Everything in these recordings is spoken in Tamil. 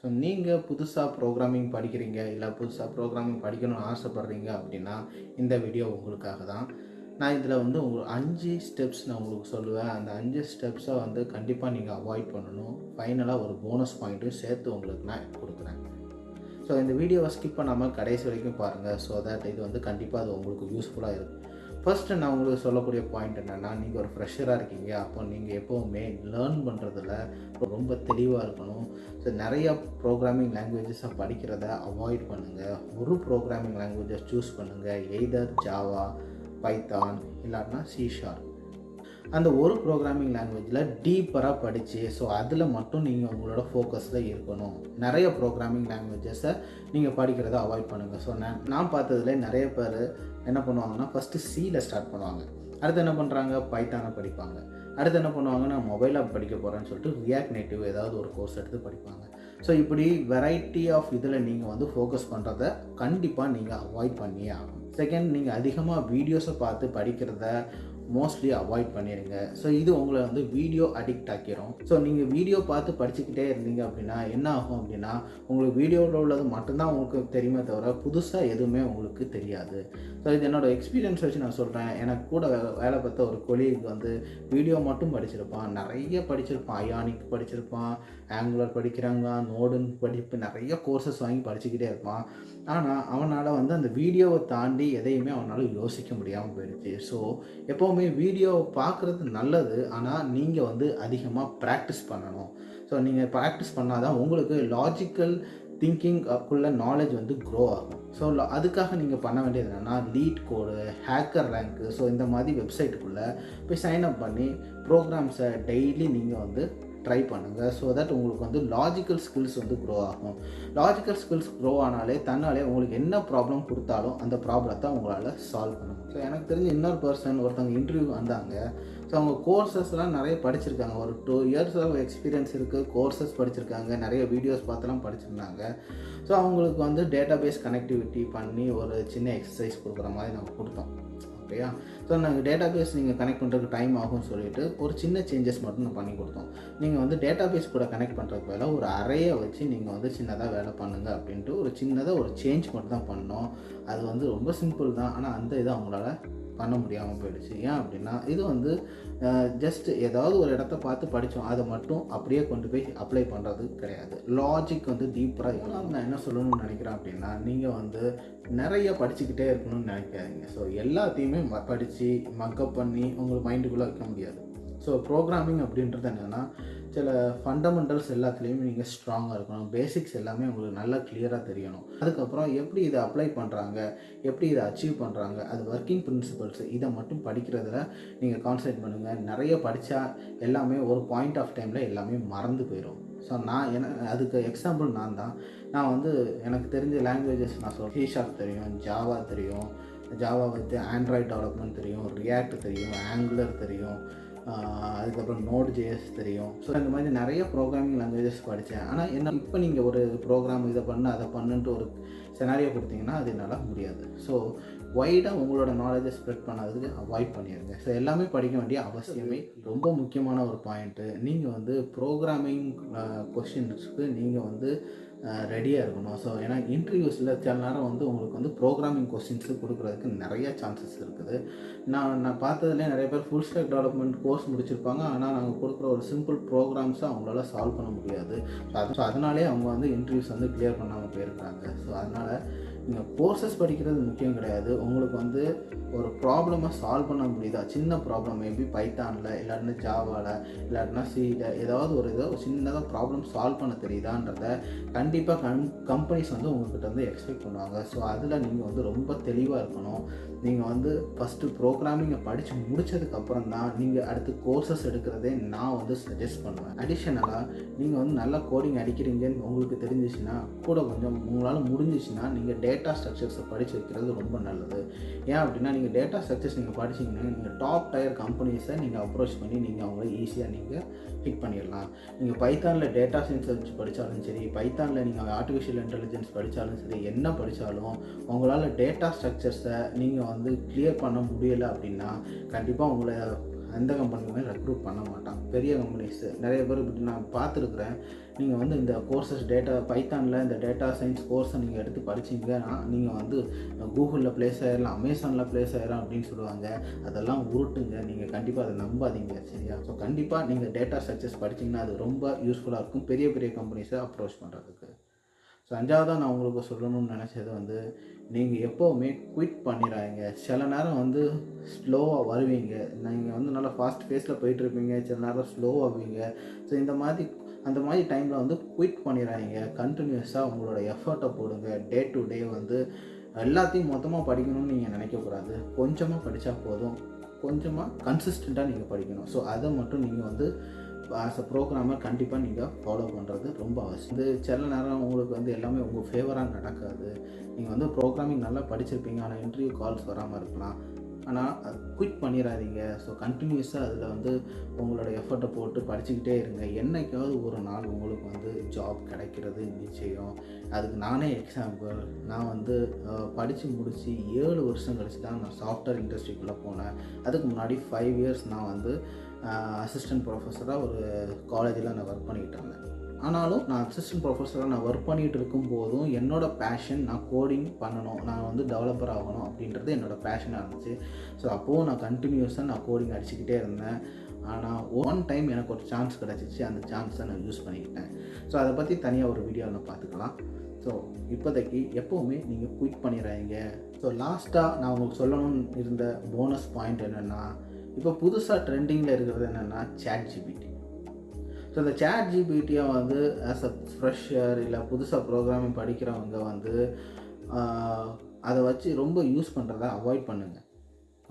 ஸோ நீங்கள் புதுசாக ப்ரோக்ராமிங் படிக்கிறீங்க, இல்லை புதுசாக ப்ரோக்ராமிங் படிக்கணும்னு ஆசைப்பட்றீங்க அப்படின்னா இந்த வீடியோ உங்களுக்காக தான். நான் இதில் வந்து உங்களுக்கு 5 ஸ்டெப்ஸ் நான் உங்களுக்கு சொல்லுவேன். அந்த 5 ஸ்டெப்ஸை வந்து கண்டிப்பாக நீங்கள் அவாய்ட் பண்ணணும். ஃபைனலாக ஒரு போனஸ் பாயிண்ட்டும் சேர்த்து உங்களுக்கு நான் கொடுக்குறேன். ஸோ இந்த வீடியோவை ஸ்கிப் பண்ணாமல் கடைசி வரைக்கும் பாருங்கள். ஸோ தட் இது வந்து கண்டிப்பாக அது உங்களுக்கு யூஸ்ஃபுல்லாக இருக்கும். ஃபர்ஸ்ட்டு நான் உங்களுக்கு சொல்லக்கூடிய பாயிண்ட் என்னென்னா, நீங்கள் ஒரு ஃப்ரெஷராக இருக்கீங்க. அப்போ நீங்கள் எப்போவுமே லேர்ன் பண்ணுறதுல ரொம்ப தெளிவாக இருக்கணும். ஸோ நிறையா ப்ரோக்ராமிங் லாங்குவேஜஸை படிக்கிறத அவாய்ட் பண்ணுங்கள். ஒரு ப்ரோக்ராமிங் லாங்குவேஜை சூஸ் பண்ணுங்கள். எய்தர் ஜாவா, பைத்தான் இல்லாட்டினா C#. அந்த ஒரு ப்ரோக்ராமிங் லாங்குவேஜில் டீப்பராக படித்து ஸோ அதில் மட்டும் நீங்கள் உங்களோட ஃபோக்கஸில் இருக்கணும். நிறைய ப்ரோக்ராமிங் லாங்குவேஜஸை நீங்கள் படிக்கிறத அவாய்ட் பண்ணுங்கள். ஸோ நான் பார்த்ததுல நிறைய பேர் என்ன பண்ணுவாங்கன்னா, ஃபஸ்ட்டு Cயில் ஸ்டார்ட் பண்ணுவாங்க. அடுத்து என்ன பண்ணுறாங்க, பைத்தானை படிப்பாங்க. அடுத்து என்ன பண்ணுவாங்க, நான் மொபைல் ஆப் படிக்க போகிறேன்னு சொல்லிட்டு ரியாக்ட் நேட்டிவ் ஏதாவது ஒரு கோர்ஸ் எடுத்து படிப்பாங்க. ஸோ இப்படி வெரைட்டி ஆஃப் இதில் நீங்கள் வந்து ஃபோக்கஸ் பண்ணுறத கண்டிப்பாக நீங்கள் அவாய்ட் பண்ணியே ஆகணும். செகண்ட், நீங்கள் அதிகமாக வீடியோஸை பார்த்து படிக்கிறத மோஸ்ட்லி அவாய்ட் பண்ணிடுங்க. ஸோ இது உங்களை வந்து வீடியோ அடிக்ட் ஆக்கிரும். ஸோ நீங்கள் வீடியோ பார்த்து படிச்சுக்கிட்டே இருந்தீங்க அப்படின்னா என்ன ஆகும் அப்படின்னா, உங்களுக்கு வீடியோவில் உள்ளது மட்டும்தான் உங்களுக்கு தெரியுமே தவிர புதுசாக எதுவுமே உங்களுக்கு தெரியாது. ஸோ இது என்னோடய எக்ஸ்பீரியன்ஸ் வச்சு நான் சொல்கிறேன். எனக்கு கூட வேலை பார்த்த ஒரு கொலீக் வந்து வீடியோ மட்டும் படிச்சிருப்பான், நிறைய படிச்சிருப்பான். அயானிக் படிச்சிருப்பான், ஆங்குலர் படிக்கிறாங்க, நோடுன்னு படிப்பு நிறைய கோர்சஸ் வாங்கி படிச்சுக்கிட்டே இருப்பான். ஆனால் அவனால் வந்து அந்த வீடியோவை தாண்டி எதையுமே அவனால் யோசிக்க முடியாமல் போயிடுச்சு. ஸோ எப்போவுமே வீடியோவை பார்க்குறது நல்லது, ஆனால் நீங்கள் வந்து அதிகமாக ப்ராக்டிஸ் பண்ணணும். ஸோ நீங்கள் ப்ராக்டிஸ் பண்ணால் தான் உங்களுக்கு லாஜிக்கல் திங்கிங்குள்ள நாலேஜ் வந்து க்ரோ ஆகும். ஸோ அதுக்காக நீங்கள் பண்ண வேண்டியது என்னென்னா, லீட் கோடு, ஹேக்கர் ரேங்க்கு, ஸோ இந்த மாதிரி வெப்சைட்டுக்குள்ளே போய் சைன்அப் பண்ணி ப்ரோக்ராம்ஸை டெய்லி நீங்கள் வந்து ட்ரை பண்ணுங்கள். ஸோ தட் உங்களுக்கு வந்து லாஜிக்கல் ஸ்கில்ஸ் வந்து க்ரோ ஆகும். லாஜிக்கல் ஸ்கில்ஸ் க்ரோ ஆனாலே தன்னாலே உங்களுக்கு என்ன ப்ராப்ளம் கொடுத்தாலும் அந்த ப்ராப்ளத்தை உங்களால் சால்வ் பண்ண முடியும். ஸோ எனக்கு தெரிஞ்ச இன்னொரு பர்சன் ஒருத்தவங்க இன்டர்வியூ வந்தாங்க. ஸோ அவங்க கோர்சஸ்லாம் நிறைய படிச்சிருக்காங்க. ஒரு 2 years ஆஃப் எக்ஸ்பீரியன்ஸ் இருக்குது. கோர்சஸ் படிச்சிருக்காங்க, நிறைய வீடியோஸ் பார்த்துலாம் படிச்சிருந்தாங்க. ஸோ அவங்களுக்கு வந்து டேட்டாபேஸ் கனெக்டிவிட்டி பண்ணி ஒரு சின்ன எக்ஸசைஸ் கொடுக்குற மாதிரி நம்ம கொடுத்தோம். ஓகேயா? ஸோ நாங்கள் டேட்டாபேஸ் நீங்கள் கனெக்ட் பண்ணுறதுக்கு டைம் ஆகும்னு சொல்லிட்டு ஒரு சின்ன சேஞ்சஸ் மட்டும் நான் பண்ணி கொடுத்தோம். நீங்கள் வந்து டேட்டாபேஸ் கூட கனெக்ட் பண்ணுறதுக்கு வேலை ஒரு அறையை வச்சு நீங்கள் வந்து சின்னதாக வேலை பண்ணுங்கள் அப்படின்ட்டு ஒரு சின்னதாக ஒரு சேஞ்ச் மட்டும் தான் பண்ணோம். அது வந்து ரொம்ப சிம்பிள் தான். ஆனால் அந்த இதை அவங்களால பண்ண முடியாமல் போயிடுச்சு. ஏன் அப்படின்னா, இது வந்து ஜஸ்ட் ஏதாவது ஒரு இடத்த பார்த்து படித்தோம், அதை மட்டும் அப்படியே கொண்டு போய் அப்ளை பண்ணுறது கிடையாது. லாஜிக் வந்து டீப்பராக நான் என்ன சொல்லணும்னு நினைக்கிறேன் அப்படின்னா, நீங்கள் வந்து நிறைய படிச்சுக்கிட்டே இருக்கணும்னு நினைக்காதீங்க. ஸோ எல்லாத்தையுமே படித்து மக்கப் பண்ணி உங்களுக்கு மைண்டுக்குள்ளே வைக்க முடியாது. ஸோ ப்ரோக்ராமிங் அப்படின்றது என்னென்னா, சில ஃபண்டமெண்டல்ஸ் எல்லாத்துலேயுமே நீங்கள் ஸ்ட்ராங்காக இருக்கணும். பேசிக்ஸ் எல்லாமே உங்களுக்கு நல்லா கிளியராக தெரியணும். அதுக்கப்புறம் எப்படி இதை அப்ளை பண்ணுறாங்க, எப்படி இதை அச்சீவ் பண்ணுறாங்க, அது ஒர்க்கிங் பிரின்சிபல்ஸ், இதை மட்டும் படிக்கிறதுல நீங்கள் கான்சன்ட்ரேட் பண்ணுங்கள். நிறைய படித்தா எல்லாமே ஒரு பாயிண்ட் ஆஃப் டைமில் எல்லாமே மறந்து போயிடும். ஸோ அதுக்கு எக்ஸாம்பிள் நான் வந்து எனக்கு தெரிஞ்ச லாங்குவேஜஸ் நான் சொல்கிறேன். C# தெரியும், ஜாவா தெரியும், ஜாவா வந்து ஆண்ட்ராய்ட் டெவலப்மெண்ட் தெரியும், ரியாக்ட் தெரியும், ஆங்குலர் தெரியும், அதுக்கப்புறம் Node.js தெரியும். ஸோ இந்த மாதிரி நிறைய ப்ரோக்ராமிங் லாங்குவேஜஸ் படித்தேன். ஆனால் என்ன இப்போ நீங்கள் ஒரு ப்ரோக்ராம் இதை பண்ணு அதை பண்ணுன்ட்டு ஒரு செனாரியோ கொடுத்தீங்கன்னா அது என்னால் முடியாது. ஸோ வைடாக உங்களோட நாலேஜை ஸ்ப்ரெட் பண்ணாததுக்கு அவாய்ட் பண்ணிடுங்க. ஸோ எல்லாமே படிக்க வேண்டிய அவசியமே ரொம்ப முக்கியமான ஒரு பாயிண்ட்டு. நீங்கள் வந்து ப்ரோக்ராமிங் கொஷின்ஸ்க்கு நீங்கள் வந்து ரெடியாக இருக்கணும். ஸோ ஏன்னா இன்டர்வியூஸில் சில நேரம் வந்து உங்களுக்கு வந்து ப்ரோக்ராமிங் கொஸ்டின்ஸு கொடுக்குறதுக்கு நிறைய சான்சஸ் இருக்குது. நான் பார்த்ததுலேயே நிறைய பேர் ஃபுல் ஸ்டாக் டெவலப்மெண்ட் கோர்ஸ் முடிச்சிருப்பாங்க. ஆனால் நாங்கள் கொடுக்குற ஒரு சிம்பிள் ப்ரோக்ராம்ஸை அவங்களால சால்வ் பண்ண முடியாது. ஸோ அதனாலே அவங்க வந்து இன்டர்வியூஸ் வந்து கிளியர் பண்ணாமல் போயிருக்காங்க. ஸோ அதனால் நீங்கள் கோர்சஸ் படிக்கிறது முக்கியம் கிடையாது. உங்களுக்கு வந்து ஒரு ப்ராப்ளமை சால்வ் பண்ண முடியுதா, சின்ன ப்ராப்ளம் மேபி பைத்தானில் இல்லாட்டினா ஜாவாவில் இல்லாட்டினா Cயில் ஏதாவது ஒரு சின்னதாக ப்ராப்ளம் சால்வ் பண்ண தெரியுதான்றத கண்டிப்பாக கம்பெனிஸ் வந்து உங்கள்கிட்ட வந்து எக்ஸ்பெக்ட் பண்ணுவாங்க. ஸோ அதில் நீங்கள் வந்து ரொம்ப தெளிவாக இருக்கணும். நீங்கள் வந்து ஃபஸ்ட்டு ப்ரோக்ராமிங்கை படித்து முடித்ததுக்கப்புறம் தான் நீங்கள் அடுத்து கோர்சஸ் எடுக்கிறதே நான் வந்து சஜஸ்ட் பண்ணுவேன். அடிஷ்னலாக நீங்கள் வந்து நல்லா கோடிங் அடிக்கிறீங்கன்னு உங்களுக்கு தெரிஞ்சிச்சுன்னா கூட கொஞ்சம் உங்களால் முடிஞ்சிச்சுன்னா நீங்கள் டேட்டா ஸ்ட்ரக்சர்ஸை படித்து வைக்கிறது ரொம்ப நல்லது. ஏன் அப்படின்னா, நீங்கள் டேட்டா ஸ்ட்ரக்சர்ஸ் நீங்கள் படிச்சிங்கன்னா நீங்கள் டாப் டயர் கம்பெனிஸை நீங்கள் அப்ரோச் பண்ணி நீங்கள் அவங்கள ஈஸியாக நீங்கள் ஹிட் பண்ணிடலாம். நீங்கள் பைத்தானில் டேட்டா சயின்ஸ் வச்சு படித்தாலும் சரி, பைத்தானில் நீங்கள் ஆர்டிஃபிஷியல் இன்டெலிஜென்ஸ் படித்தாலும் சரி, என்ன படித்தாலும் உங்களால் டேட்டா ஸ்ட்ரக்சர்ஸை நீங்கள் வந்து கிளியர் பண்ண முடியலை அப்படின்னா கண்டிப்பாக உங்களை எந்த கம்பெனியுமே ரெக்ரூட் பண்ண மாட்டான். பெரிய கம்பெனிஸு நிறைய பேர் இப்படி நான் பார்த்துருக்குறேன். நீங்கள் வந்து இந்த கோர்சஸ் பைத்தானில் இந்த டேட்டா சயின்ஸ் கோர்ஸை நீங்கள் எடுத்து படிச்சிங்கன்னா நீங்கள் வந்து கூகுளில் ப்ளேஸ் ஆகிடலாம், அமேசானில் ப்ளேஸ் ஆகிடலாம் அப்படின்னு சொல்லுவாங்க. அதெல்லாம் உருட்டுங்க. நீங்கள் கண்டிப்பாக அதை நம்பாதீங்க, சரியா? ஸோ கண்டிப்பாக நீங்கள் டேட்டா ஸ்ட்ரக்சர்ஸ் படிச்சிங்கன்னா அது ரொம்ப யூஸ்ஃபுல்லாக இருக்கும் பெரிய பெரிய கம்பெனிஸை அப்ரோச் பண்ணுறதுக்கு. ஸோ 5ஆவதாக நான் உங்களுக்கு சொல்லணும்னு நினச்சது வந்து, நீங்கள் எப்போவுமே குயிட் பண்ணிடாதீங்க. சில நேரம் வந்து ஸ்லோவாக வருவீங்க, நீங்கள் வந்து நல்லா ஃபாஸ்ட் பேஸில் போயிட்டுருப்பீங்க, சில நேரம் ஸ்லோவாகுவீங்க. ஸோ அந்த மாதிரி டைமில் வந்து குயிட் பண்ணிடாதீங்க. கண்டினியூஸாக உங்களோட எஃபர்ட்டை போடுங்க. டே டு டே வந்து எல்லாத்தையும் மொத்தமாக படிக்கணும்னு நீங்கள் நினைக்கக்கூடாது. கொஞ்சமாக படித்தா போதும். கொஞ்சமாக கன்சிஸ்டண்ட்டாக நீங்கள் படிக்கணும். ஸோ அதை மட்டும் நீங்கள் வந்து ஆஸ் அ ப்ரோக்ராமர் கண்டிப்பாக நீங்கள் ஃபாலோ பண்ணுறது ரொம்ப அவசியம். சில நேரம் உங்களுக்கு வந்து எல்லாமே உங்கள் ஃபேவராக நடக்காது. நீங்கள் வந்து ப்ரோக்ராமிங் நல்லா படிச்சிருப்பீங்க, ஆனால் இன்டர்வியூ கால்ஸ் வராமல் இருக்கலாம். ஆனால் அது குயிட் பண்ணிடாதீங்க. ஸோ கண்டினியூஸாக அதில் வந்து உங்களோட எஃபர்ட்டை போட்டு படிச்சுக்கிட்டே இருங்க. என்றைக்காவது ஒரு நாள் உங்களுக்கு வந்து ஜாப் கிடைக்கிறது நிச்சயம். அதுக்கு நானே எக்ஸாம்பிள். நான் வந்து படித்து முடித்து 7 வருஷம் கழிச்சு தான் நான் சாஃப்ட்வேர் இண்டஸ்ட்ரிக்குள்ளே போனேன். அதுக்கு முன்னாடி 5 இயர்ஸ் நான் வந்து அசிஸ்டன்ட் ப்ரொஃபஸராக ஒரு காலேஜில் நான் ஒர்க் பண்ணிகிட்டு இருந்தேன். ஆனாலும் நான் அசிஸ்டன்ட் ப்ரொஃபஸராக நான் ஒர்க் பண்ணிகிட்டு இருக்கும்போதும் என்னோடய பேஷன் நான் கோடிங் பண்ணணும், நான் வந்து டெவலப்பர் ஆகணும் அப்படின்றது என்னோடய பேஷனாக இருந்துச்சு. ஸோ அப்போது நான் கண்டினியூஸாக நான் கோடிங் அடிச்சுக்கிட்டே இருந்தேன். ஆனால் ஒன் டைம் எனக்கு ஒரு சான்ஸ் கிடச்சிச்சு. அந்த சான்ஸை நான் யூஸ் பண்ணிக்கிட்டேன். ஸோ அதை பற்றி தனியாக ஒரு வீடியோவில் பார்த்துக்கலாம். ஸோ இப்போதைக்கு எப்போவுமே நீங்கள் குயிட் பண்ணிடுறாங்க. ஸோ லாஸ்ட்டாக நான் உங்களுக்கு சொல்லணும்னு இருந்த போனஸ் பாயிண்ட் என்னென்னா, இப்போ புதுசாக ட்ரெண்டிங்கில் இருக்கிறது என்னென்னா Chat GPT. ஸோ இந்த Chat GPTயை வந்து ஆஸ் அ ஃப்ரெஷர் இல்லை புதுசாக ப்ரோக்ராமிங் படிக்கிறவங்க வந்து அதை வச்சு ரொம்ப யூஸ் பண்ணுறத அவாய்ட் பண்ணுங்கள்.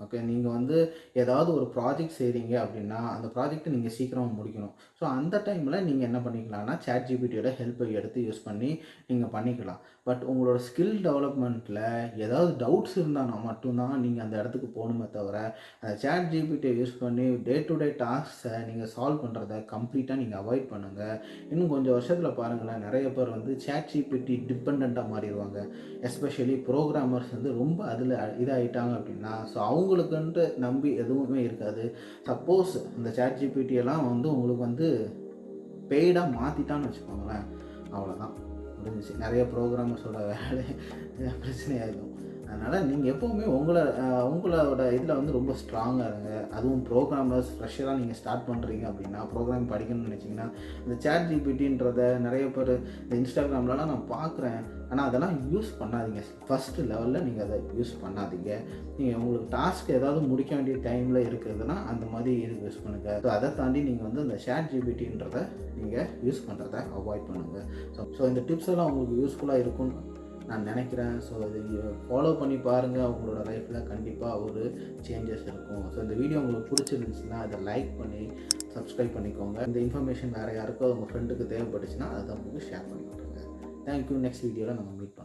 ஓகே, நீங்கள் வந்து ஏதாவது ஒரு ப்ராஜெக்ட் செய்கிறீங்க அப்படின்னா அந்த ப்ராஜெக்ட்டை நீங்கள் சீக்கிரமாக முடிக்கணும். ஸோ அந்த டைமில் நீங்கள் என்ன பண்ணிக்கலாம்னா Chat GPTயோட ஹெல்ப்பை எடுத்து யூஸ் பண்ணி நீங்கள் பண்ணிக்கலாம். பட் உங்களோட ஸ்கில் டெவலப்மெண்ட்டில் ஏதாவது டவுட்ஸ் இருந்தால் மட்டும்தான் நீங்கள் அந்த இடத்துக்கு போகணுமே தவிர, அந்த Chat GPTயை யூஸ் பண்ணி டே டு டே டாஸ்க்ஸை நீங்கள் சால்வ் பண்ணுறத கம்ப்ளீட்டாக நீங்கள் அவாய்ட் பண்ணுங்கள். இன்னும் கொஞ்சம் வருஷத்தில் பாருங்களேன், நிறைய பேர் வந்து Chat GPT டிபெண்ட்டாக மாறிடுவாங்க. எஸ்பெஷலி ப்ரோக்ராமர்ஸ் வந்து ரொம்ப அதில் இதாகிட்டாங்க அப்படின்னா, ஸோ அவங்களுக்குன்ட்டு நம்பி எதுவுமே இருக்காது. சப்போஸ் இந்த Chat GPT எல்லாம் வந்து உங்களுக்கு வந்து பெய்டாக மாற்றிட்டான்னு வச்சுக்கோங்களேன், அவ்வளோதான், முடிஞ்சிச்சு. நிறைய ப்ரோக்ராமர்ஸோட வேலை பிரச்சனையாகிடும். அதனால் நீங்கள் எப்போவுமே உங்களோட இதில் வந்து ரொம்ப ஸ்ட்ராங்காக இருங்க. அதுவும் ப்ரோக்ராமர்ஸ் ஃப்ரெஷராக நீங்கள் ஸ்டார்ட் பண்ணுறீங்க அப்படின்னா, ப்ரோக்ராம் படிக்கணும்னு நினச்சிங்கன்னா, இந்த Chat GPTன்றதை நிறைய பேர் இந்த இன்ஸ்டாகிராம்லலாம் நான் பார்க்குறேன். ஆனால் அதெல்லாம் யூஸ் பண்ணாதீங்க. ஃபஸ்ட்டு லெவலில் நீங்கள் அதை யூஸ் பண்ணாதீங்க. நீங்கள் உங்களுக்கு டாஸ்க் ஏதாவது முடிக்க வேண்டிய டைமில் இருக்கிறதுனா அந்த மாதிரி இதுக்கு யூஸ் பண்ணுங்கள். ஸோ அதை தாண்டி நீங்கள் வந்து இந்த Chat GPTன்றதை நீங்கள் யூஸ் பண்ணுறத அவாய்ட் பண்ணுங்கள். ஸோ இந்த டிப்ஸ் எல்லாம் உங்களுக்கு யூஸ்ஃபுல்லாக இருக்கும்னு நான் நினைக்கிறேன். ஸோ இது ஃபாலோ பண்ணி பாருங்கள். உங்களோட லைஃப்பில் கண்டிப்பாக ஒரு சேஞ்சஸ் இருக்கும். ஸோ இந்த வீடியோ உங்களுக்கு பிடிச்சிருந்துச்சுன்னா அதை லைக் பண்ணி சப்ஸ்கிரைப் பண்ணிக்கோங்க. இந்த இன்ஃபர்மேஷன் வேறு யாருக்கோ உங்கள் ஃப்ரெண்டுக்கு தேவைப்பட்டுச்சுன்னா அதை உங்களுக்கு ஷேர் பண்ணி விட்ருங்க. தேங்க்யூ. நெக்ஸ்ட் வீடியோவில் நம்ம மீட் பண்ணலாம்.